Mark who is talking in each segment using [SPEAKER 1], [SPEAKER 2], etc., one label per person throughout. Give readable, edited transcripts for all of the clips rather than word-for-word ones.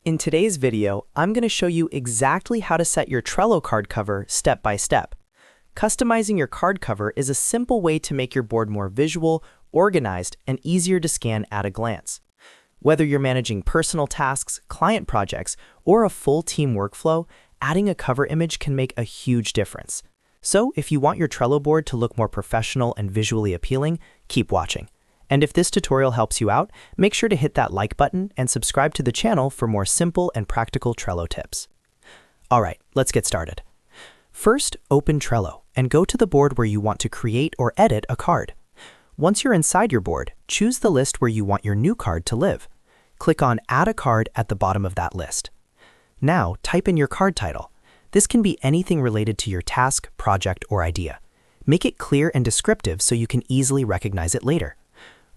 [SPEAKER 1] In today's video, I'm going to show you exactly how to set your Trello card cover step by step. Customizing your card cover is a simple way to make your board more visual, organized, and easier to scan at a glance. Whether you're managing personal tasks, client projects, or a full team workflow, adding a cover image can make a huge difference. So if you want your Trello board to look more professional and visually appealing, keep watching. And if this tutorial helps you out, make sure to hit that like button and subscribe to the channel for more simple and practical Trello tips. Alright, let's get started. First, open Trello and go to the board where you want to create or edit a card. Once you're inside your board, choose the list where you want your new card to live. Click on Add a Card at the bottom of that list. Now, type in your card title. This can be anything related to your task, project, or idea. Make it clear and descriptive so you can easily recognize it later.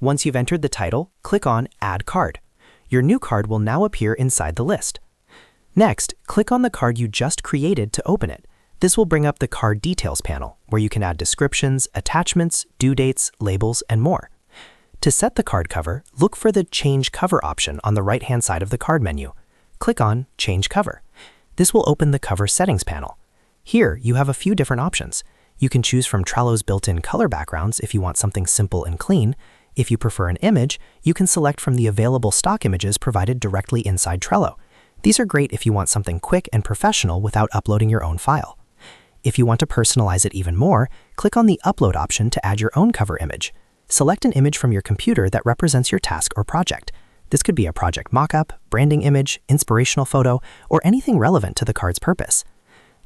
[SPEAKER 1] Once you've entered the title, click on Add Card. Your new card will now appear inside the list. Next, click on the card you just created to open it. This will bring up the Card Details panel, where you can add descriptions, attachments, due dates, labels, and more. To set the card cover, look for the Change Cover option on the right-hand side of the card menu. Click on Change Cover. This will open the Cover Settings panel. Here, you have a few different options. You can choose from Trello's built-in color backgrounds if you want something simple and clean. If you prefer an image, you can select from the available stock images provided directly inside Trello. These are great if you want something quick and professional without uploading your own file. If you want to personalize it even more, click on the Upload option to add your own cover image. Select an image from your computer that represents your task or project. This could be a project mockup, branding image, inspirational photo, or anything relevant to the card's purpose.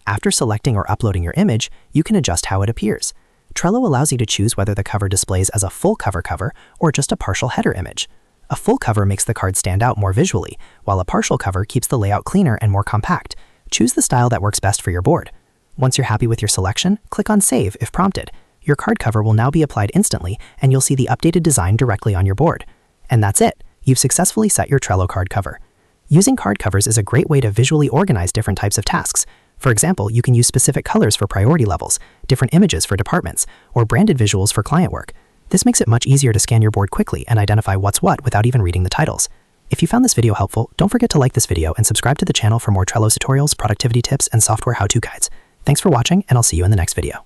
[SPEAKER 1] After selecting or uploading your image, you can adjust how it appears. Trello allows you to choose whether the cover displays as a full cover or just a partial header image. A full cover makes the card stand out more visually, while a partial cover keeps the layout cleaner and more compact. Choose the style that works best for your board. Once you're happy with your selection, click on Save if prompted. Your card cover will now be applied instantly, and you'll see the updated design directly on your board. And that's it. You've successfully set your Trello card cover. Using card covers is a great way to visually organize different types of tasks. For example, you can use specific colors for priority levels, different images for departments, or branded visuals for client work. This makes it much easier to scan your board quickly and identify what's what without even reading the titles. If you found this video helpful, don't forget to like this video and subscribe to the channel for more Trello tutorials, productivity tips, and software how-to guides. Thanks for watching, and I'll see you in the next video.